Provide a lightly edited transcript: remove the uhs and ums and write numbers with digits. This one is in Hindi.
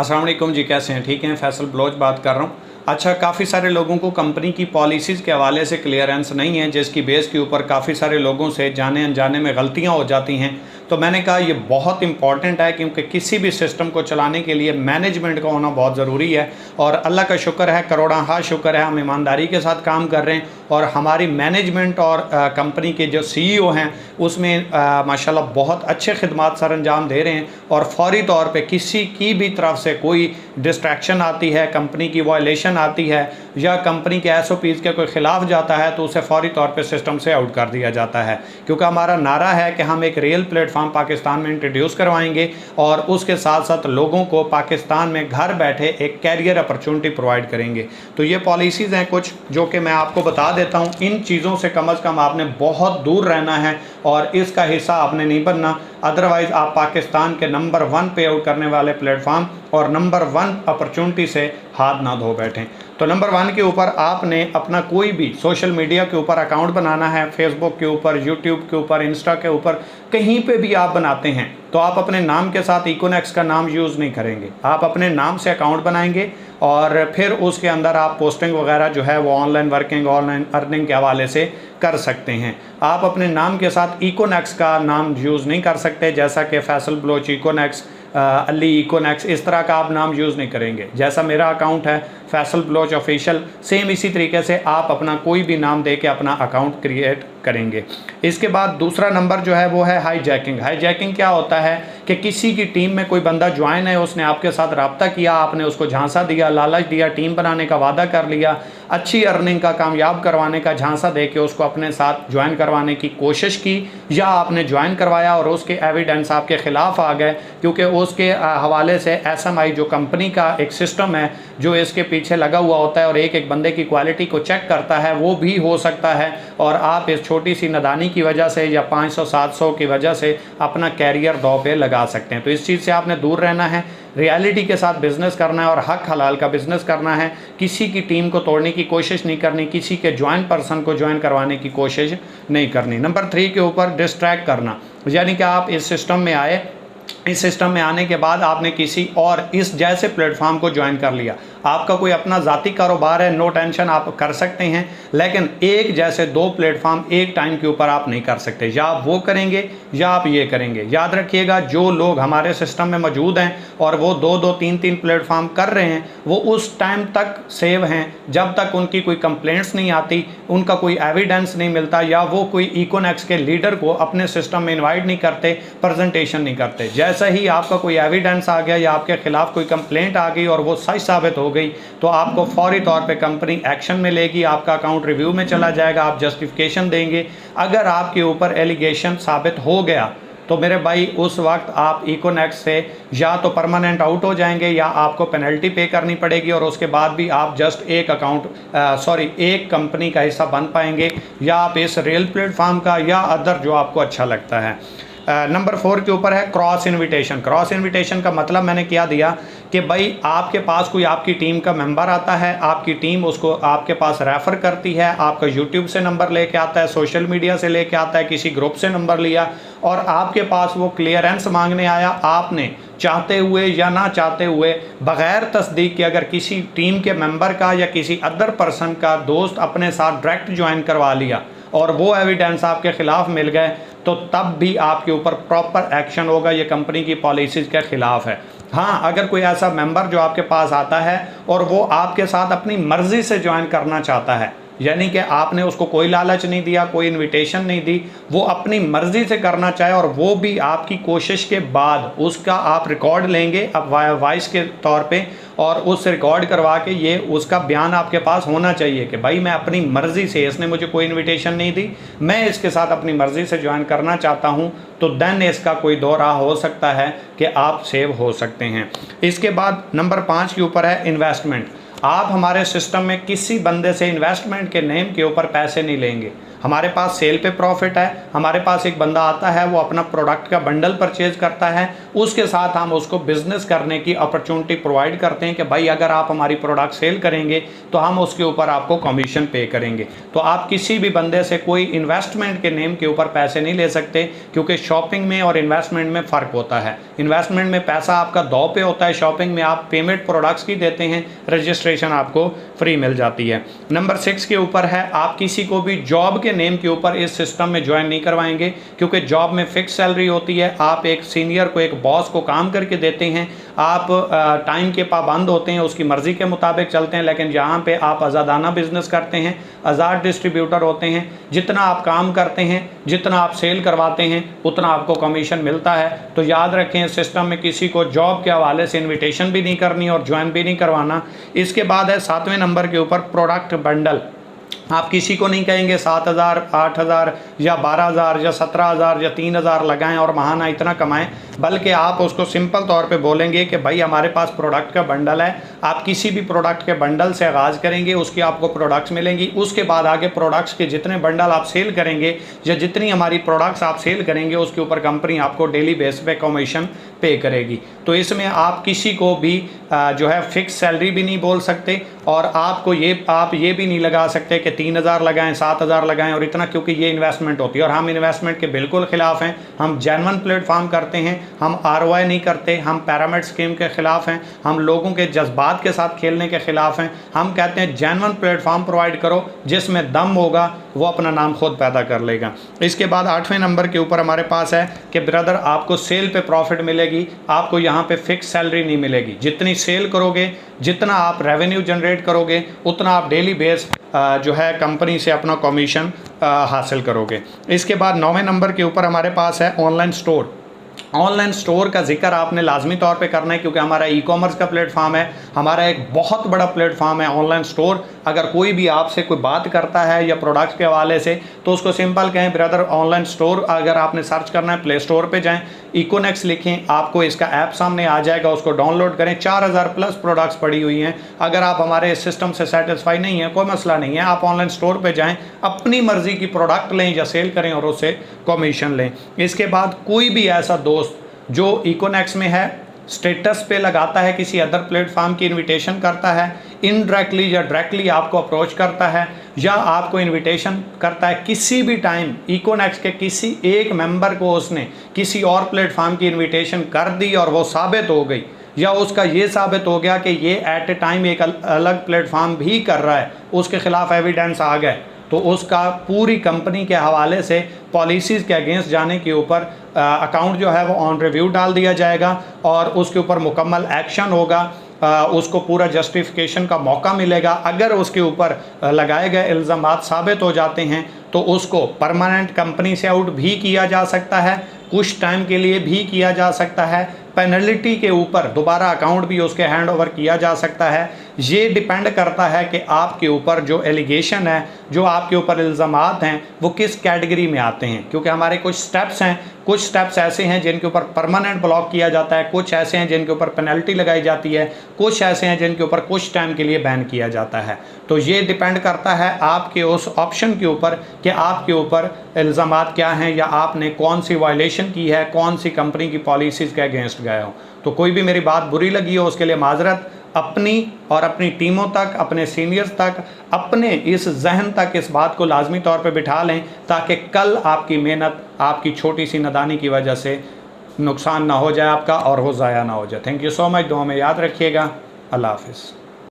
अस्सलाम वालेकुम जी, कैसे हैं? ठीक हैं? फैसल बलोच बात कर रहा हूँ। अच्छा, काफ़ी सारे लोगों को कंपनी की पॉलिसीज़ के हवाले से क्लियरेंस नहीं है, जिसकी बेस के ऊपर काफ़ी सारे लोगों से जाने अनजाने में गलतियाँ हो जाती हैं। तो मैंने कहा ये बहुत इंपॉर्टेंट है, क्योंकि किसी भी सिस्टम को चलाने के लिए मैनेजमेंट का होना बहुत ज़रूरी है। और अल्लाह का शुक्र है, करोड़ा शुक्र है, हम ईमानदारी के साथ काम कर रहे हैं और हमारी मैनेजमेंट और कंपनी के जो CEO हैं उसमें माशाल्लाह बहुत अच्छे खिदमात सर अंजाम दे रहे हैं। और फौरी तौर पे किसी की भी तरफ से कोई डिस्ट्रैक्शन आती है, कंपनी की वायलेशन आती है या कंपनी के SOPs के कोई ख़िलाफ़ जाता है, तो उसे फौरी तौर पे सिस्टम से आउट कर दिया जाता है। क्योंकि हमारा नारा है कि हम एक रियल प्लेटफॉर्म पाकिस्तान में इंट्रोड्यूस करवाएंगे और उसके साथ साथ लोगों को पाकिस्तान में घर बैठे एक कैरियर अपॉर्चुनिटी प्रोवाइड करेंगे। तो ये पॉलिसीज़ हैं कुछ जो कि मैं आपको बता देता हूँ। इन चीज़ों से कम अज़ कम आपने बहुत दूर रहना है और इसका हिस्सा आपने नहीं बनना, अदरवाइज़ आप पाकिस्तान के नंबर 1 पे आउट करने वाले प्लेटफॉर्म और नंबर 1 अपॉर्चुनिटी से हाथ ना धो बैठें। तो नंबर 1 के ऊपर आपने अपना कोई भी सोशल मीडिया के ऊपर अकाउंट बनाना है। फेसबुक के ऊपर, यूट्यूब के ऊपर, इंस्टा के ऊपर, कहीं पे भी आप बनाते हैं तो आप अपने नाम के साथ इकोनेक्स का नाम यूज़ नहीं करेंगे। आप अपने नाम से अकाउंट बनाएंगे और फिर उसके अंदर आप पोस्टिंग वगैरह जो है वो ऑनलाइन वर्किंग, ऑनलाइन अर्निंग के हवाले से कर सकते हैं। आप अपने नाम के साथ इकोनेक्स का नाम यूज़ नहीं कर सकते, जैसा कि फैसल बलोच इकोनेक्स, अली इकोनेक्स, इस तरह का आप नाम यूज़ नहीं करेंगे। जैसा मेरा अकाउंट है फैसल बलोच ऑफिशियल, सेम इसी तरीके से आप अपना कोई भी नाम दे के अपना अकाउंट क्रिएट करेंगे। इसके बाद दूसरा नंबर जो है वो है हाईजैकिंग। हाईजैकिंग क्या होता है कि किसी की टीम में कोई बंदा ज्वाइन है, उसने आपके साथ रब्ता किया, आपने उसको झांसा दिया, लालच दिया, टीम बनाने का वादा कर लिया, अच्छी अर्निंग का कामयाब करवाने का झांसा दे के उसको अपने साथ ज्वाइन करवाने की कोशिश की, या आपने ज्वाइन करवाया और उसके एविडेंस आपके ख़िलाफ़ आ गए। क्योंकि उसके हवाले से SMI जो कंपनी का एक सिस्टम है जो इसके पीछे लगा हुआ होता है और एक एक बंदे की क्वालिटी को चेक करता है, वो भी हो सकता है और आप इस छोटी सी नादानी की वजह से या 500-700 की वजह से अपना कैरियर दांव पे लगा सकते हैं। तो इस चीज़ से आपने दूर रहना है, रियलिटी के साथ बिजनेस करना है और हक हलाल का बिजनेस करना है। किसी की टीम को तोड़ने की कोशिश नहीं करनी, किसी के ज्वाइन पर्सन को ज्वाइन करवाने की कोशिश नहीं करनी। नंबर 3 के ऊपर डिस्ट्रैक्ट करना, यानी कि आप इस सिस्टम में आए, इस सिस्टम में आने के बाद आपने किसी और इस जैसे प्लेटफॉर्म को ज्वाइन कर लिया। आपका कोई अपना ज़ाती कारोबार है, नो टेंशन, आप कर सकते हैं, लेकिन एक जैसे 2 प्लेटफॉर्म एक टाइम के ऊपर आप नहीं कर सकते। या आप वो करेंगे या आप ये करेंगे। याद रखिएगा, जो लोग हमारे सिस्टम में मौजूद हैं और वो 2-2, 3-3 प्लेटफॉर्म कर रहे हैं, वो उस टाइम तक सेव हैं जब तक उनकी कोई कंप्लेंट्स नहीं आती, उनका कोई एविडेंस नहीं मिलता, या वो कोई इकोनेक्स के लीडर को अपने सिस्टम में इन्वाइट नहीं करते, प्रेजेंटेशन नहीं करते। जैसे ही आपका कोई एविडेंस आ गया या आपके खिलाफ कोई कंप्लेंट आ गई और वो सच साबित हो गई, तो आपको फौरी तौर पे कंपनी एक्शन में लेगी, आपका अकाउंट रिव्यू में चला जाएगा, आप जस्टिफिकेशन देंगे। अगर आपके ऊपर एलिगेशन साबित हो गया तो मेरे भाई उस वक्त आप इकोनेक्स से या तो परमानेंट आउट हो जाएंगे या आपको पेनल्टी पे करनी पड़ेगी और उसके बाद भी आप जस्ट एक एक कंपनी का हिस्सा बन पाएंगे, या आप इस रियल प्लेटफॉर्म का या अदर जो आपको अच्छा लगता है। नंबर 4 के ऊपर है क्रॉस इनविटेशन। क्रॉस इनविटेशन का मतलब मैंने क्या दिया कि भाई आपके पास कोई आपकी टीम का मेंबर आता है, आपकी टीम उसको आपके पास रेफ़र करती है, आपका यूट्यूब से नंबर लेके आता है, सोशल मीडिया से लेके आता है, किसी ग्रुप से नंबर लिया और आपके पास वो क्लियरेंस मांगने आया। आपने चाहते हुए या ना चाहते हुए, बग़ैर तस्दीक के, अगर किसी टीम के मेंबर का या किसी अदर पर्सन का दोस्त अपने साथ डायरेक्ट ज्वाइन करवा लिया और वो एविडेंस आपके ख़िलाफ़ मिल गए, तो तब भी आपके ऊपर प्रॉपर एक्शन होगा। ये कंपनी की पॉलिसीज़ के ख़िलाफ़ है। हाँ, अगर कोई ऐसा मेंबर जो आपके पास आता है और वो आपके साथ अपनी मर्ज़ी से ज्वाइन करना चाहता है, यानी कि आपने उसको कोई लालच नहीं दिया, कोई इनविटेशन नहीं दी, वो अपनी मर्ज़ी से करना चाहे और वो भी आपकी कोशिश के बाद, उसका आप रिकॉर्ड लेंगे अब वॉइस के तौर पे और उस रिकॉर्ड करवा के ये उसका बयान आपके पास होना चाहिए कि भाई मैं अपनी मर्ज़ी से, इसने मुझे कोई इनविटेशन नहीं दी, मैं इसके साथ अपनी मर्ज़ी से ज्वाइन करना चाहता हूँ, तो देन इसका कोई दो राह हो सकता है कि आप सेव हो सकते हैं। इसके बाद नंबर 5 के ऊपर है इन्वेस्टमेंट। आप हमारे सिस्टम में किसी बंदे से इन्वेस्टमेंट के नेम के ऊपर पैसे नहीं लेंगे। हमारे पास सेल पे प्रॉफिट है, हमारे पास एक बंदा आता है, वो अपना प्रोडक्ट का बंडल परचेज करता है, उसके साथ हम उसको बिजनेस करने की अपॉर्चुनिटी प्रोवाइड करते हैं कि भाई अगर आप हमारी प्रोडक्ट सेल करेंगे तो हम उसके ऊपर आपको कमीशन पे करेंगे। तो आप किसी भी बंदे से कोई इन्वेस्टमेंट के नेम के ऊपर पैसे नहीं ले सकते, क्योंकि शॉपिंग में और इन्वेस्टमेंट में फ़र्क होता है। इन्वेस्टमेंट में पैसा आपका दौ पे होता है, शॉपिंग में आप पेमेंट प्रोडक्ट्स की देते हैं, रजिस्ट्रेशन आपको फ्री मिल जाती है। नंबर 6 के ऊपर है, आप किसी को भी जॉब के नेम के ऊपर इस सिस्टम में ज्वाइन नहीं करवाएंगे, क्योंकि जॉब में फिक्स सैलरी होती है। आप एक सीनियर को, एक बॉस को काम करके देते हैं, आप टाइम के पाबंद होते हैं, उसकी मर्ज़ी के मुताबिक चलते हैं। लेकिन जहाँ पे आप आज़ादाना बिजनेस करते हैं, आज़ाद डिस्ट्रीब्यूटर होते हैं, जितना आप काम करते हैं, जितना आप सेल करवाते हैं, उतना आपको कमीशन मिलता है। तो याद रखें, इस सिस्टम में किसी को जॉब के हवाले से इन्विटेशन भी नहीं करनी और ज्वाइन भी नहीं करवाना। इसके बाद है 7वें नंबर के ऊपर प्रोडक्ट बंडल। आप किसी को नहीं कहेंगे 7,000, 8,000 या 12,000 या 17,000 या 3,000 लगाएं और महाना इतना कमाएं, बल्कि आप उसको सिंपल तौर पे बोलेंगे कि भाई हमारे पास प्रोडक्ट का बंडल है। आप किसी भी प्रोडक्ट के बंडल से आगाज़ करेंगे, उसकी आपको प्रोडक्ट्स मिलेंगी। उसके बाद आगे प्रोडक्ट्स के जितने बंडल आप सेल करेंगे या जितनी हमारी प्रोडक्ट्स आप सेल करेंगे, उसके ऊपर कंपनी आपको डेली बेस पे कमीशन पे करेगी। तो इसमें आप किसी को भी जो है फिक्स सैलरी भी नहीं बोल सकते, और आपको आप ये भी नहीं लगा सकते कि 3,000 लगाएं, 7,000 लगाएं और इतना, क्योंकि ये इन्वेस्टमेंट होती है और हम इन्वेस्टमेंट के बिल्कुल खिलाफ हैं। हम जेन्युइन प्लेटफॉर्म करते हैं, हम ROI नहीं करते, हम पिरामिड स्कीम के खिलाफ हैं, हम लोगों के जज्बात के साथ खेलने के खिलाफ हैं। हम कहते हैं जेन्युइन प्लेटफॉर्म प्रोवाइड करो, जिसमें दम होगा वो अपना नाम खुद पैदा कर लेगा। इसके बाद 8वें नंबर के ऊपर हमारे पास है कि ब्रदर आपको सेल पे प्रॉफिट मिलेगी, आपको यहाँ पे फिक्स सैलरी नहीं मिलेगी। जितनी सेल करोगे, जितना आप रेवेन्यू जनरेट करोगे, उतना आप डेली बेस जो है कंपनी से अपना कमीशन हासिल करोगे। इसके बाद 9वें नंबर के ऊपर हमारे पास है ऑनलाइन स्टोर। ऑनलाइन स्टोर का जिक्र आपने लाजमी तौर पे करना है, क्योंकि हमारा ई-कॉमर्स का प्लेटफॉर्म है, हमारा एक बहुत बड़ा प्लेटफॉर्म है ऑनलाइन स्टोर। अगर कोई भी आपसे कोई बात करता है या प्रोडक्ट्स के हवाले से, तो उसको सिंपल कहें ब्रदर ऑनलाइन स्टोर। अगर आपने सर्च करना है, प्ले स्टोर पे जाएं, इकोनेक्स लिखें, आपको इसका ऐप सामने आ जाएगा, उसको डाउनलोड करें। 4,000 प्लस प्रोडक्ट्स पड़ी हुई हैं। अगर आप हमारे सिस्टम से सेटिस्फाई नहीं है, कोई मसला नहीं है, आप ऑनलाइन स्टोर पे जाएं, अपनी मर्जी की प्रोडक्ट लें या सेल करें और उससे कमीशन लें। इसके बाद कोई भी ऐसा दोस्त जो इकोनेक्स में है, स्टेटस पे लगाता है, किसी अदर प्लेटफॉर्म की इनविटेशन करता है, इनडायरेक्टली या डायरेक्टली आपको अप्रोच करता है, या आपको इनविटेशन करता है किसी भी टाइम, इकोनेक्स के किसी एक मेंबर को उसने किसी और प्लेटफॉर्म की इनविटेशन कर दी और वो साबित हो गई, या उसका ये साबित हो गया कि ये एट ए टाइम एक अलग प्लेटफॉर्म भी कर रहा है, उसके खिलाफ एविडेंस आ गए, तो उसका पूरी कंपनी के हवाले से पॉलिसीज़ के अगेंस्ट जाने के ऊपर अकाउंट जो है वो ऑन रिव्यू डाल दिया जाएगा और उसके ऊपर मुकम्मल एक्शन होगा। उसको पूरा जस्टिफिकेशन का मौका मिलेगा। अगर उसके ऊपर लगाए गए इल्ज़ामात साबित हो जाते हैं तो उसको परमानेंट कंपनी से आउट भी किया जा सकता है, कुछ टाइम के लिए भी किया जा सकता है, पेनल्टी के ऊपर दोबारा अकाउंट भी उसके हैंड ओवर किया जा सकता है। ये डिपेंड करता है कि आपके ऊपर जो एलिगेशन है, जो आपके ऊपर इल्ज़ामात हैं, वो किस कैटेगरी में आते हैं, क्योंकि हमारे कुछ स्टेप्स हैं। कुछ स्टेप्स ऐसे हैं जिनके ऊपर परमानेंट ब्लॉक किया जाता है, कुछ ऐसे हैं जिनके ऊपर पेनल्टी लगाई जाती है, कुछ ऐसे हैं जिनके ऊपर कुछ टाइम के लिए बैन किया जाता है। तो ये डिपेंड करता है आपके उस ऑप्शन के ऊपर कि आपके ऊपर इल्ज़ामात क्या हैं, या आपने कौन सी वायलेशन की है, कौन सी कंपनी की पॉलिसीज़ के अगेंस्ट गए हो। तो कोई भी मेरी बात बुरी लगी हो उसके लिए माजरत। अपनी और अपनी टीमों तक, अपने सीनियर्स तक, अपने इस जहन तक इस बात को लाजमी तौर पे बिठा लें, ताकि कल आपकी मेहनत आपकी छोटी सी नादानी की वजह से नुकसान ना हो जाए आपका और वो ज़ाया ना हो जाए। Thank you so much. दुआ में याद रखिएगा। अल्लाह हाफ़िज़।